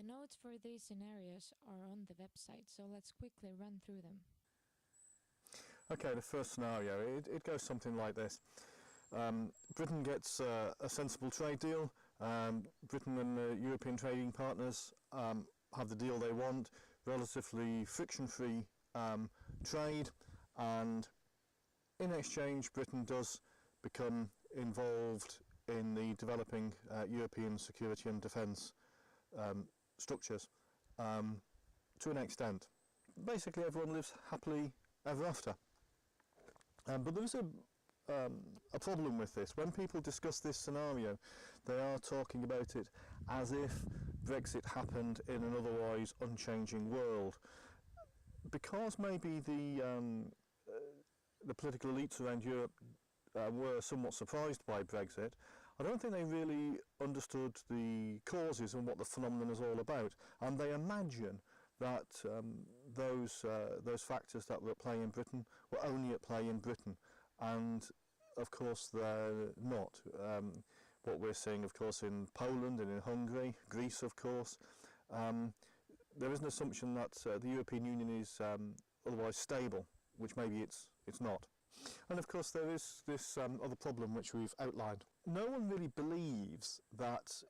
The notes for these scenarios are on the website, so let's quickly run through them. Okay, the first scenario, it goes something like this. Britain gets a sensible trade deal. Britain and the European trading partners have the deal they want, relatively friction-free trade, and in exchange Britain does become involved in the developing European security and defence structures to an extent. Basically everyone lives happily ever after. But there's a problem with this. When people discuss this scenario, they are talking about it as if Brexit happened in an otherwise unchanging world. Because maybe the political elites around Europe were somewhat surprised by Brexit, I don't think they really understood the causes and what the phenomenon is all about, and they imagine that those factors that were at play in Britain were only at play in Britain, and of course they're not. What we're seeing, of course, in Poland and in Hungary, Greece, of course, there is an assumption that the European Union is otherwise stable, which maybe it's not. And of course there is this other problem which we've outlined. No one really believes that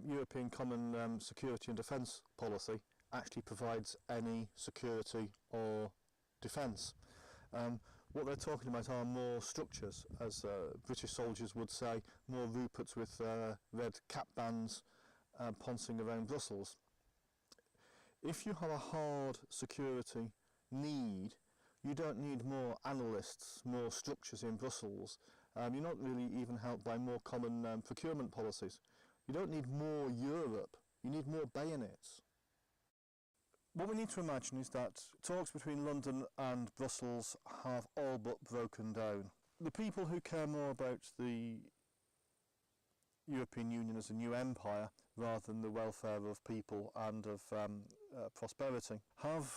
European Common Security and Defence Policy actually provides any security or defence. What they're talking about are more structures, as British soldiers would say, more Ruperts with red cap bands poncing around Brussels. If you have a hard security need, you don't need more analysts, more structures in Brussels. You're not really even helped by more common procurement policies. You don't need more Europe, you need more bayonets. What we need to imagine is that talks between London and Brussels have all but broken down. The people who care more about the European Union as a new empire rather than the welfare of people and of prosperity have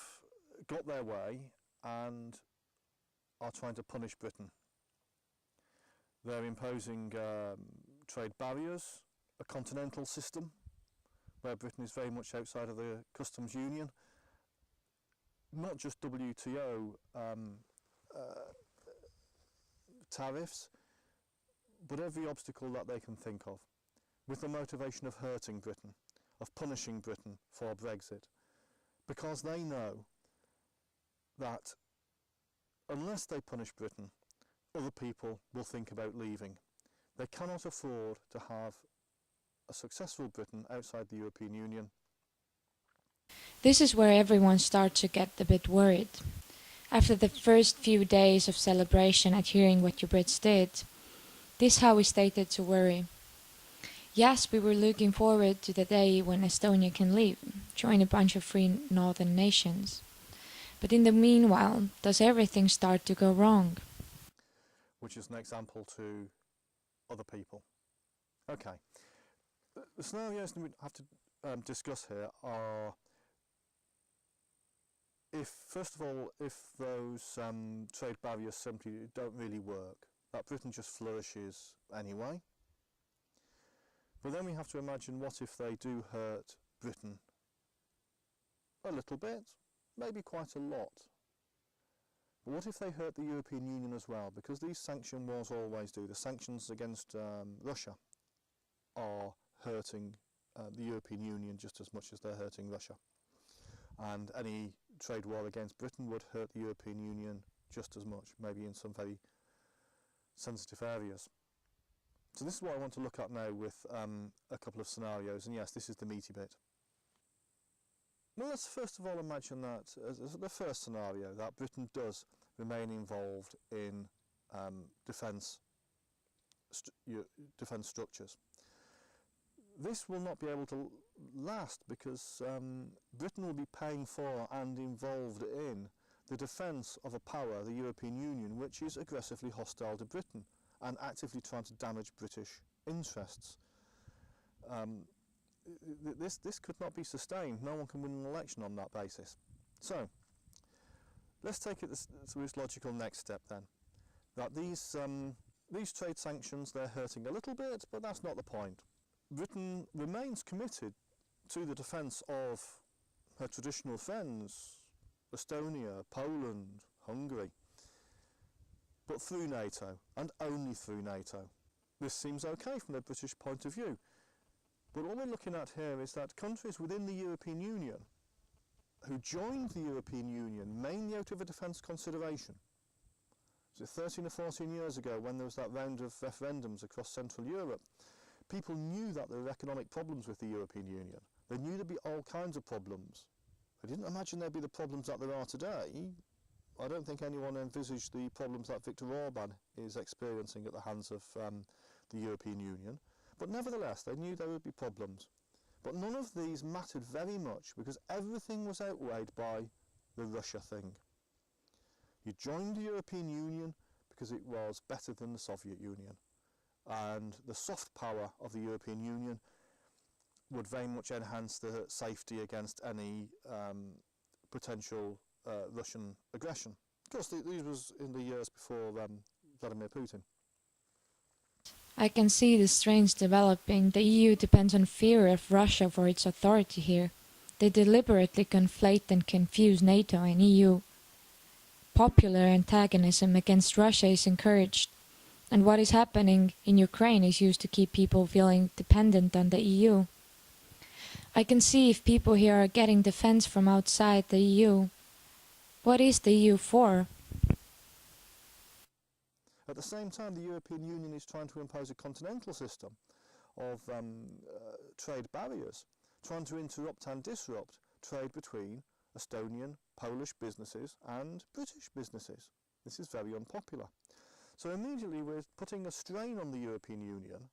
got their way and are trying to punish Britain. They're imposing trade barriers, a continental system where Britain is very much outside of the customs union, not just WTO tariffs, but every obstacle that they can think of, with the motivation of hurting Britain, of punishing Britain for Brexit, because they know that unless they punish Britain, other people will think about leaving. They cannot afford to have a successful Britain outside the European Union. This is where everyone starts to get a bit worried. After the first few days of celebration at hearing what you Brits did, this is how we started to worry. Yes, we were looking forward to the day when Estonia can leave, join a bunch of free northern nations. But in the meanwhile, does everything start to go wrong? Which is an example to other people. Okay, the scenarios that we have to discuss here are, first of all, if those trade barriers simply don't really work, that Britain just flourishes anyway. But then we have to imagine, what if they do hurt Britain a little bit, maybe quite a lot. But what if they hurt the European Union as well? Because these sanction wars always do. The sanctions against Russia are hurting the European Union just as much as they're hurting Russia. And any trade war against Britain would hurt the European Union just as much, maybe in some very sensitive areas. So this is what I want to look at now with a couple of scenarios, and yes, this is the meaty bit. Well, let's first of all imagine that, as the first scenario, that Britain does remain involved in defence structures. This will not be able to last because Britain will be paying for and involved in the defence of a power, the European Union, which is aggressively hostile to Britain and actively trying to damage British interests. This could not be sustained. No one can win an election on that basis. So, let's take it to its logical next step then. That these trade sanctions, they're hurting a little bit, but that's not the point. Britain remains committed to the defence of her traditional friends, Estonia, Poland, Hungary, but through NATO, and only through NATO. This seems okay from the British point of view, but all we're looking at here is that countries within the European Union who joined the European Union mainly out of a defence consideration. So 13 or 14 years ago, when there was that round of referendums across Central Europe, people knew that there were economic problems with the European Union. They knew there'd be all kinds of problems. They didn't imagine there'd be the problems that there are today. I don't think anyone envisaged the problems that Viktor Orban is experiencing at the hands of the European Union. But nevertheless, they knew there would be problems. But none of these mattered very much because everything was outweighed by the Russia thing. You joined the European Union because it was better than the Soviet Union. And the soft power of the European Union would very much enhance the safety against any potential Russian aggression. Of course, these was in the years before Vladimir Putin. I can see the strains developing. The EU depends on fear of Russia for its authority here. They deliberately conflate and confuse NATO and EU. Popular antagonism against Russia is encouraged, and what is happening in Ukraine is used to keep people feeling dependent on the EU. I can see if people here are getting defense from outside the EU. What is the EU for? At the same time, the European Union is trying to impose a continental system of trade barriers, trying to interrupt and disrupt trade between Estonian, Polish businesses and British businesses. This is very unpopular. So immediately we're putting a strain on the European Union,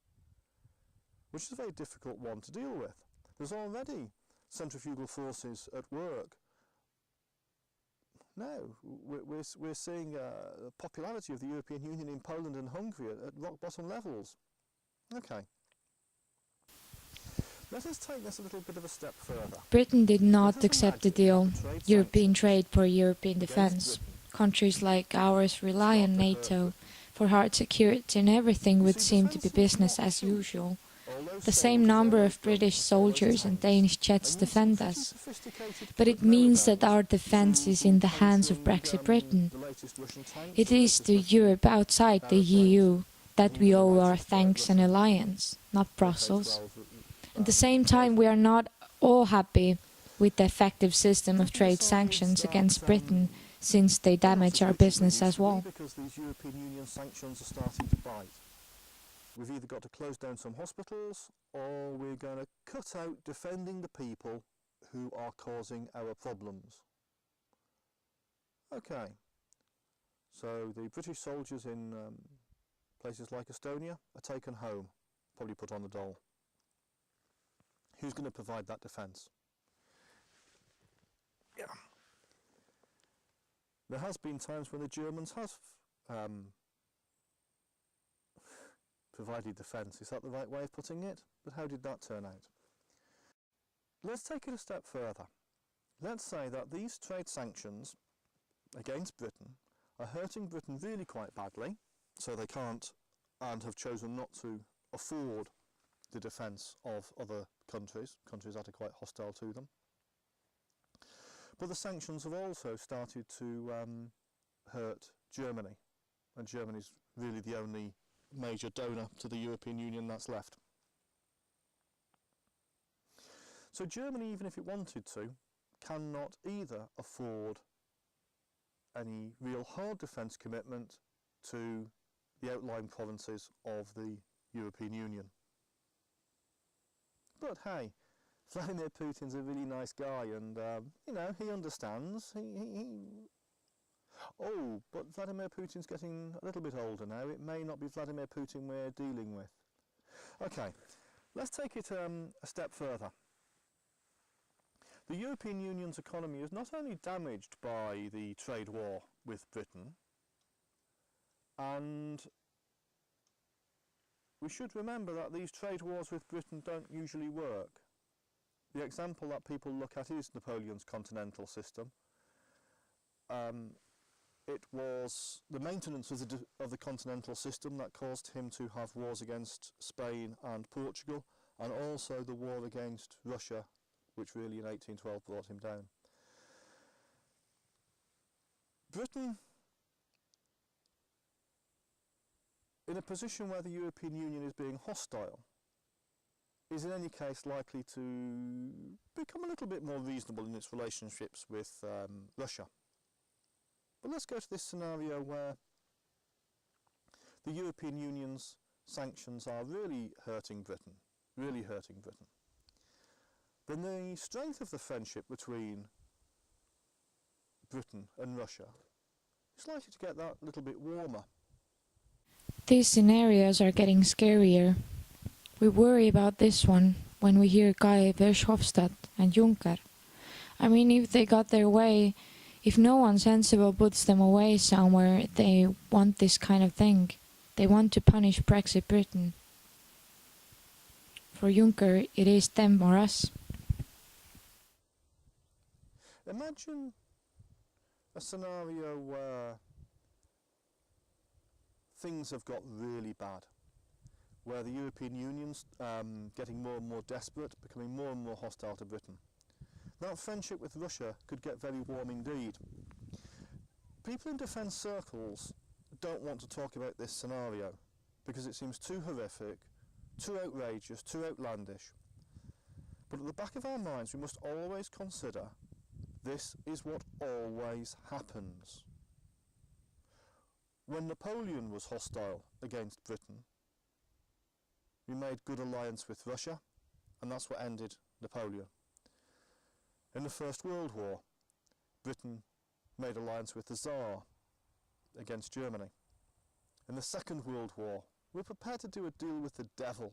which is a very difficult one to deal with. There's already centrifugal forces at work. No, we're seeing the popularity of the European Union in Poland and Hungary at rock bottom levels. Okay. Let us take this a little bit of a step further. Britain did not accept the deal, European trade for European defence. Countries like ours rely on NATO for hard security, and everything would seem to be business as usual. The same number of British soldiers and Danish jets defend us. But it means that our defence is in the hands of Brexit Britain. It is to Europe outside the EU that we owe our thanks and alliance, not Brussels. At the same time, we are not all happy with the effective system of trade sanctions against Britain, since they damage our business as well. Because these European Union sanctions are starting to bite. We've either got to close down some hospitals, or we're going to cut out defending the people who are causing our problems. Okay, so the British soldiers in places like Estonia are taken home, probably put on the dole. Who's going to provide that defence? Yeah. There has been times when the Germans have provided defence. Is that the right way of putting it? But how did that turn out? Let's take it a step further. Let's say that these trade sanctions against Britain are hurting Britain really quite badly, so they can't and have chosen not to afford the defence of other countries that are quite hostile to them. But the sanctions have also started to hurt Germany, and Germany's really the only major donor to the European Union that's left. So Germany, even if it wanted to, cannot either afford any real hard defence commitment to the outlying provinces of the European Union. But hey, Vladimir Putin's a really nice guy, and you know, he understands. Oh, but Vladimir Putin's getting a little bit older now. It may not be Vladimir Putin we're dealing with. Okay, let's take it a step further. The European Union's economy is not only damaged by the trade war with Britain, and we should remember that these trade wars with Britain don't usually work. The example that people look at is Napoleon's continental system. It was the maintenance of the continental system that caused him to have wars against Spain and Portugal, and also the war against Russia which really in 1812 brought him down. Britain, in a position where the European Union is being hostile, is in any case likely to become a little bit more reasonable in its relationships with Russia. But let's go to this scenario where the European Union's sanctions are really hurting Britain, Then the strength of the friendship between Britain and Russia is likely to get that little bit warmer. These scenarios are getting scarier. We worry about this one when we hear Guy Verhofstadt and Juncker. I mean, if they got their way, if no one sensible puts them away somewhere, they want this kind of thing. They want to punish Brexit Britain. For Juncker, it is them or us. Imagine a scenario where things have got really bad, where the European Union's getting more and more desperate, becoming more and more hostile to Britain. That friendship with Russia could get very warm indeed. People in defence circles don't want to talk about this scenario because it seems too horrific, too outrageous, too outlandish. But at the back of our minds we must always consider this is what always happens. When Napoleon was hostile against Britain, we made good alliance with Russia, and that's what ended Napoleon. In the First World War, Britain made alliance with the Tsar against Germany. In the Second World War, we were prepared to do a deal with the devil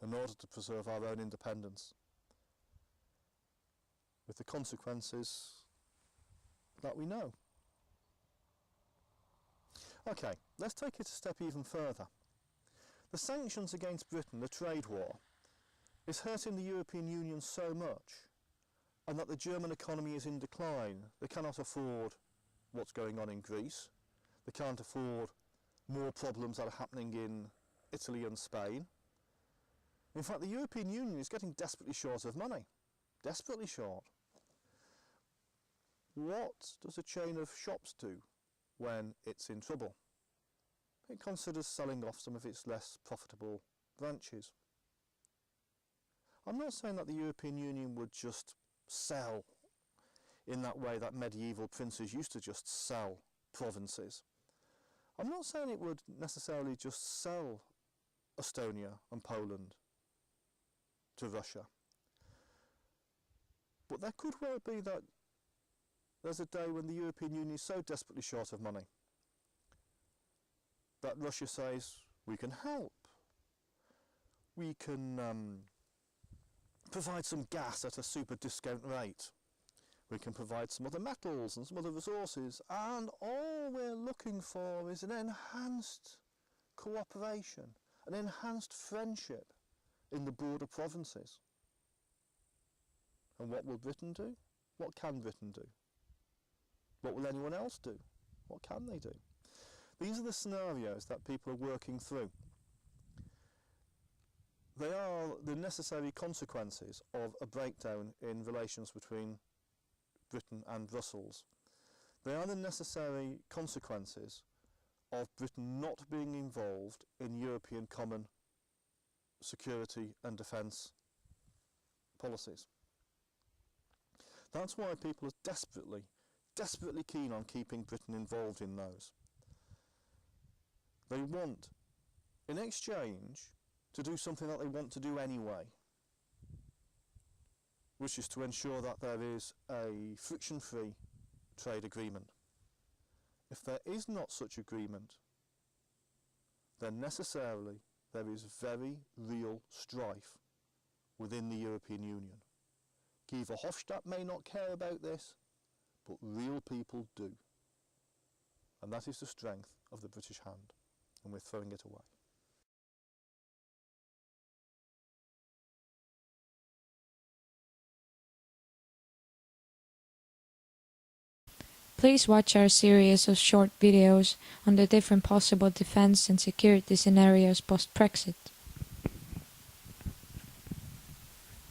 in order to preserve our own independence, with the consequences that we know. Okay, let's take it a step even further. The sanctions against Britain, the trade war, is hurting the European Union so much, and that the German economy is in decline. They cannot afford what's going on in Greece. They can't afford more problems that are happening in Italy and Spain. In fact, the European Union is getting desperately short of money. Desperately short. What does a chain of shops do when it's in trouble? It considers selling off some of its less profitable branches. I'm not saying that the European Union would just sell in that way that medieval princes used to just sell provinces. I'm not saying it would necessarily just sell Estonia and Poland to Russia. But there could well be that there's a day when the European Union is so desperately short of money that Russia says, we can help. We can provide some gas at a super discount rate. We can provide some other metals and some other resources, and all we're looking for is an enhanced cooperation, an enhanced friendship in the border provinces. And what will Britain do? What can Britain do? What will anyone else do? What can they do? These are the scenarios that people are working through. They are the necessary consequences of a breakdown in relations between Britain and Brussels. They are the necessary consequences of Britain not being involved in European common security and defence policies. That's why people are desperately keen on keeping Britain involved in those. They want, in exchange, to do something that they want to do anyway, which is to ensure that there is a friction-free trade agreement. If there is not such agreement, then necessarily there is very real strife within the European Union. Guy Verhofstadt may not care about this, but real people do. And that is the strength of the British hand, and we're throwing it away. Please watch our series of short videos on the different possible defense and security scenarios post-Brexit.